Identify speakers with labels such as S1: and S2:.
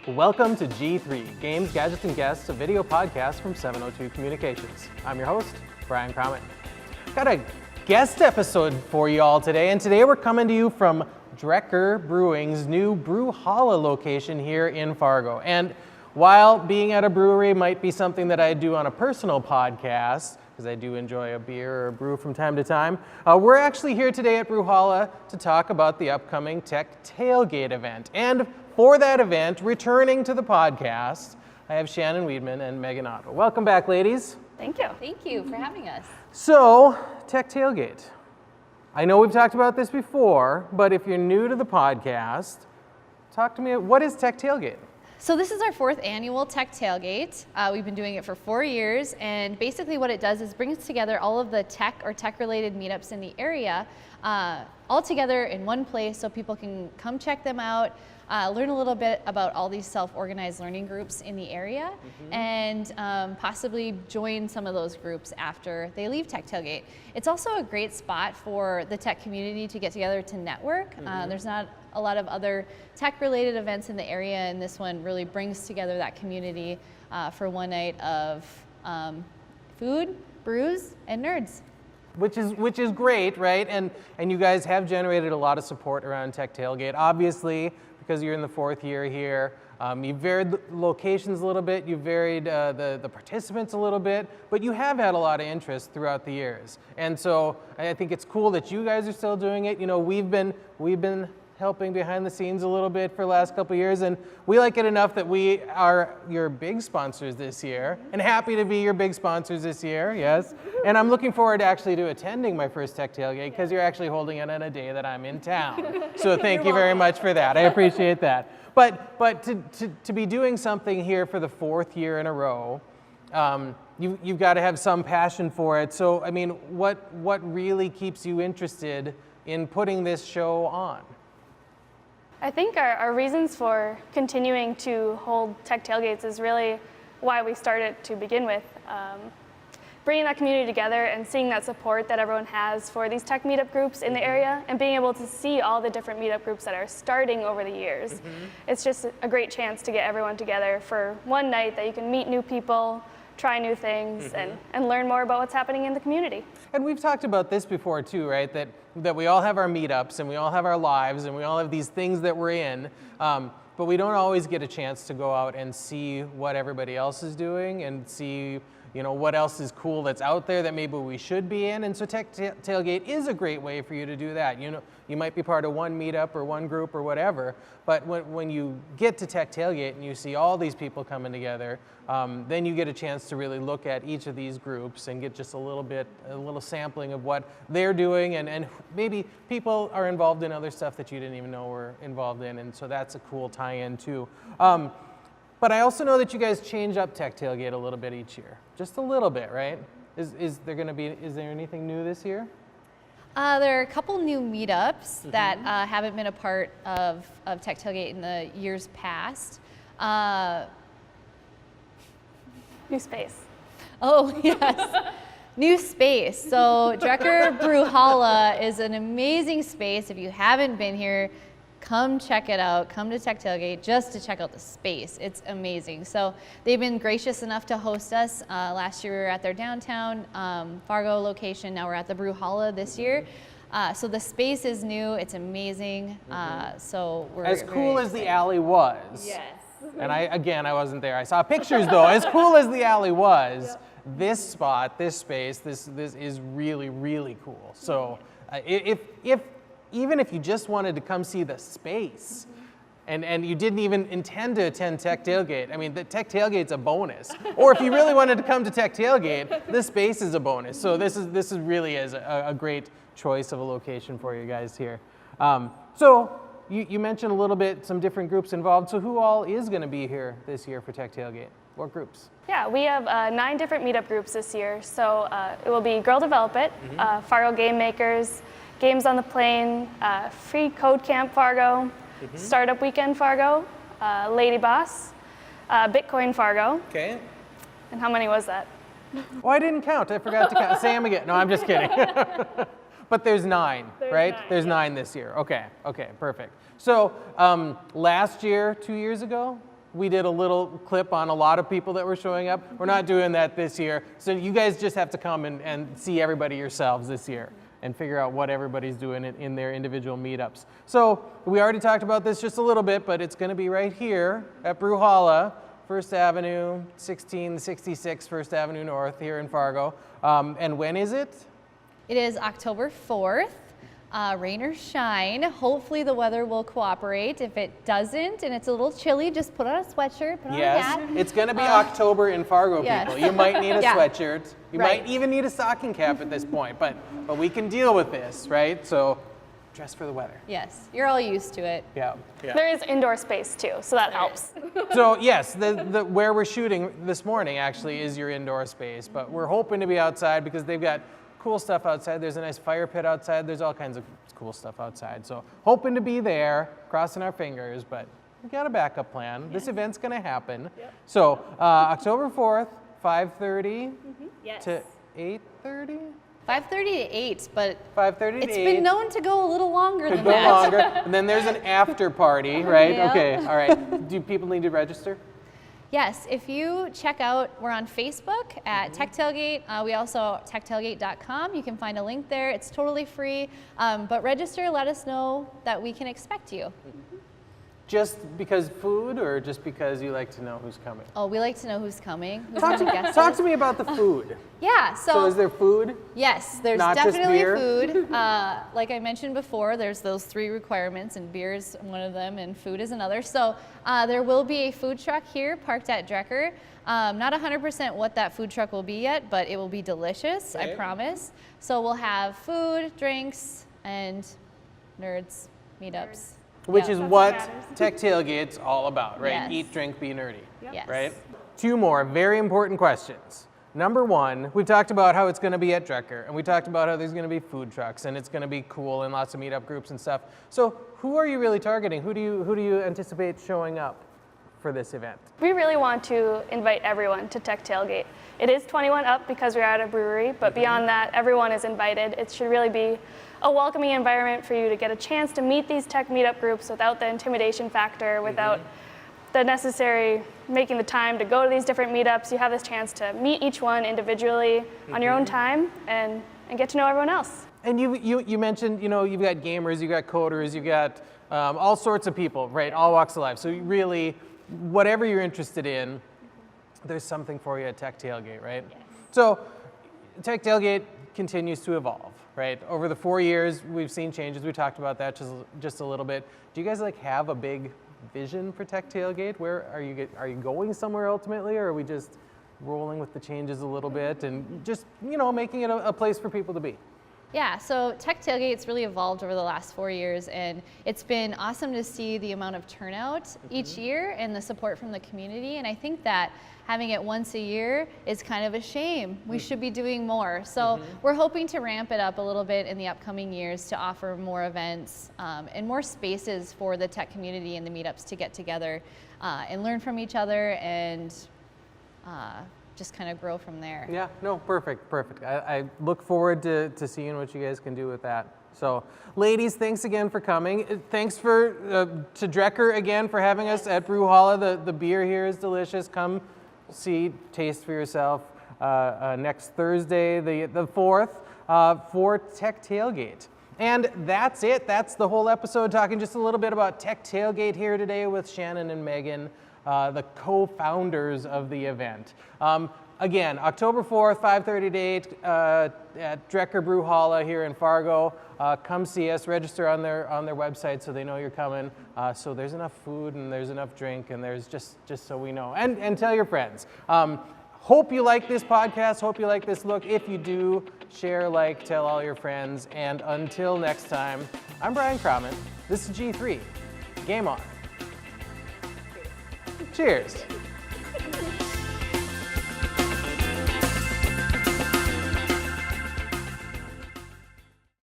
S1: Welcome to G3, Games, Gadgets, and Guests, a video podcast from 702 Communications. I'm your host, Brian Crommett. Got a guest episode for you all today, and today we're coming to you from Drekker Brewing's new Brewhalla location here in Fargo. And while being at a brewery might be something that I do on a personal podcast, because I do enjoy a beer or a brew from time to time, we're actually here today at Brewhalla to talk about the upcoming Tech Tailgate event. And for that event, returning to the podcast, I have Shannon and Megan. Welcome back, ladies.
S2: Thank you. Thank you for having us.
S1: So, Tech Tailgate. I know we've talked about this before, but if you're new to the podcast, talk to me. What is Tech Tailgate?
S2: So this is our 4th annual Tech Tailgate. We've been doing it for 4 years, and basically what it does is brings together all of the tech or tech-related meetups in the area all together in one place so people can come check them out, learn a little bit about all these self-organized learning groups in the area, and possibly join some of those groups after they leave Tech Tailgate. It's also a great spot for the tech community to get together to network. There's not a lot of other tech-related events in the area, and this one really brings together that community for one night of food, brews, and nerds.
S1: Which is great, right? And you guys have generated a lot of support around Tech Tailgate. Obviously, because you're in the 4th year here, you've varied locations a little bit, you've varied the participants a little bit, but you have had a lot of interest throughout the years. And so I think it's cool that you guys are still doing it. You know, we've been helping behind the scenes a little bit for the last couple of years, and we like it enough that we are your big sponsors this year, and happy to be your big sponsors this year, yes. And I'm looking forward actually to attending my first Tech Tailgate, because you're actually holding it on a day that I'm in town. So thank you very much for that. I appreciate that. But to be doing something here for the 4th year in a row, you've got to have some passion for it. So, I mean, what really keeps you interested in putting this show on?
S3: I think our reasons for continuing to hold Tech Tailgates is really why we started to begin with. Bringing that community together and seeing that support that everyone has for these tech meetup groups in the area, and being able to see all the different meetup groups that are starting over the years. It's just a great chance to get everyone together for one night that you can meet new people, try new things, and learn more about what's happening in the community.
S1: And we've talked about this before too, right? That we all have our meetups and we all have our lives and we all have these things that we're in, but we don't always get a chance to go out and see what everybody else is doing and see, you know, what else is cool that's out there that maybe we should be in. And so Tech Tailgate is a great way for you to do that. You know, you might be part of one meetup or one group or whatever, but when you get to Tech Tailgate and you see all these people coming together, then you get a chance to really look at each of these groups and get just a little sampling of what they're doing, and maybe people are involved in other stuff that you didn't even know were involved in, and so that's a cool tie-in too. But I also know that you guys change up Tech Tailgate a little bit each year, just a little bit, right? Is there anything new this year?
S2: There are a couple new meetups that haven't been a part of Tech Tailgate in the years past.
S3: New space.
S2: Oh, yes. New space. So Drekker Brewhalla is an amazing space. If you haven't been here, come check it out. Come to Tech Tailgate just to check out the space. It's amazing. So they've been gracious enough to host us. Last year we were at their downtown Fargo location. Now we're at the Brewhalla this year. So the space is new. It's amazing. So we're
S1: as cool as the alley was.
S2: Yes.
S1: And I wasn't there. I saw pictures though. As cool as the alley was, this spot, this space, this is really, really cool. So even if you just wanted to come see the space, and you didn't even intend to attend Tech Tailgate, I mean, the Tech Tailgate's a bonus. Or if you really wanted to come to Tech Tailgate, the space is a bonus. So this is really a great choice of a location for you guys here. So you mentioned a little bit some different groups involved. So who all is going to be here this year for Tech Tailgate? What groups?
S3: Yeah, we have 9 different meetup groups this year. So it will be Girl Develop It, Fargo Game Makers, Games on the Plane, Free Code Camp Fargo, Startup Weekend Fargo, Lady Boss, Bitcoin Fargo.
S1: Okay.
S3: And how many was that?
S1: Oh, I didn't count. I forgot to count. Sam again. No, I'm just kidding. But there's 9, right?
S3: 9,
S1: there's 9 this year. Okay, perfect. So last year, 2 years ago, we did a little clip on a lot of people that were showing up. We're not doing that this year. So you guys just have to come and see everybody yourselves this year and figure out what everybody's doing in their individual meetups. So we already talked about this just a little bit, but it's gonna be right here at Brewhalla, 1st Avenue, 1666 1st Avenue North here in Fargo. And when is it?
S2: It is October 4th. Rain or shine. Hopefully the weather will cooperate. If it doesn't and it's a little chilly, just put on a sweatshirt, put on a hat.
S1: It's going to be October in Fargo,
S2: yes.
S1: people. You might need a
S2: Yeah.
S1: sweatshirt. You
S2: Right.
S1: might even need a stocking cap at this point, but we can deal with this, right? So dress for the weather.
S2: Yes, you're all used to it.
S1: Yeah.
S3: There is indoor space too, so that helps.
S1: So yes, where we're shooting this morning actually is your indoor space, but we're hoping to be outside because they've got cool stuff outside. There's a nice fire pit outside. There's all kinds of cool stuff outside. So hoping to be there, crossing our fingers, but we got a backup plan. Yeah. This event's gonna happen. Yep. So October 4th, 5:30 to 8:30?
S2: 5:30 to 8, but
S1: 5:30 to 8.
S2: it's been known to go a little longer
S1: Could
S2: than
S1: go
S2: that.
S1: longer. And then there's an after party, right?
S2: Yeah.
S1: Okay, all right. Do people need to register?
S2: Yes, if you check out, we're on Facebook at Tech Tailgate. We also, techtailgate.com, you can find a link there. It's totally free, but register, let us know that we can expect you.
S1: Just because food or just because you like to know who's coming?
S2: Oh, we like to know who's coming, who's
S1: Talk
S2: going to guest
S1: to
S2: us.
S1: me about the food.
S2: Yeah,
S1: So is there food?
S2: Yes, there's
S1: Not just
S2: definitely
S1: beer?
S2: food. Like I mentioned before, there's those 3 requirements, and beer is one of them, and food is another. So there will be a food truck here parked at Drekker. Not 100% what that food truck will be yet, but it will be delicious,
S1: Okay.
S2: I promise. So we'll have food, drinks, and nerds, meetups.
S1: Which
S2: Yeah.
S1: is
S3: That's
S1: what
S3: what matters.
S1: Tech Tailgate's all about, right?
S2: Yes.
S1: Eat, drink, be nerdy,
S2: Yes.
S1: right? 2 more very important questions. Number 1, we've talked about how it's going to be at Drekker, and we talked about how there's going to be food trucks, and it's going to be cool and lots of meetup groups and stuff. So who are you really targeting? Who do you anticipate showing up for this event?
S3: We really want to invite everyone to Tech Tailgate. It is 21 up because we're at a brewery, but beyond that, everyone is invited. It should really be a welcoming environment for you to get a chance to meet these tech meetup groups without the intimidation factor, without the necessary making the time to go to these different meetups. You have this chance to meet each one individually on your own time and get to know everyone else.
S1: And you mentioned, you've got gamers, you've got coders, you've got all sorts of people, right? All walks of life. So you really, whatever you're interested in, there's something for you at Tech Tailgate, right?
S3: Yes.
S1: So Tech Tailgate continues to evolve, right? Over the 4 years, we've seen changes. We talked about that just a little bit. Do you guys have a big vision for Tech Tailgate? Where are you going somewhere ultimately, or are we just rolling with the changes a little bit and just making it a place for people to be?
S2: Yeah, so Tech Tailgate's really evolved over the last 4 years, and it's been awesome to see the amount of turnout each year and the support from the community. And I think that having it once a year is kind of a shame. We should be doing more. So we're hoping to ramp it up a little bit in the upcoming years to offer more events and more spaces for the tech community and the meetups to get together and learn from each other and just kind of grow from there.
S1: Yeah, no, perfect. I look forward to seeing what you guys can do with that. So, ladies, thanks again for coming. Thanks to Drekker again for having us at Brewhalla. The beer here is delicious. Come see, taste for yourself next Thursday, the 4th, for Tech Tailgate. And that's it. That's the whole episode, talking just a little bit about Tech Tailgate here today with Shannon and Megan, the co-founders of the event. Again, October 4th, 5:30 to 8 at Drekker Brewhalla here in Fargo. Come see us, register on their website so they know you're coming. So there's enough food and there's enough drink and there's just so we know. And tell your friends. Hope you like this podcast, hope you like this look. If you do, share, tell all your friends. And until next time, I'm Brian Croman. This is G3. Game on. Cheers.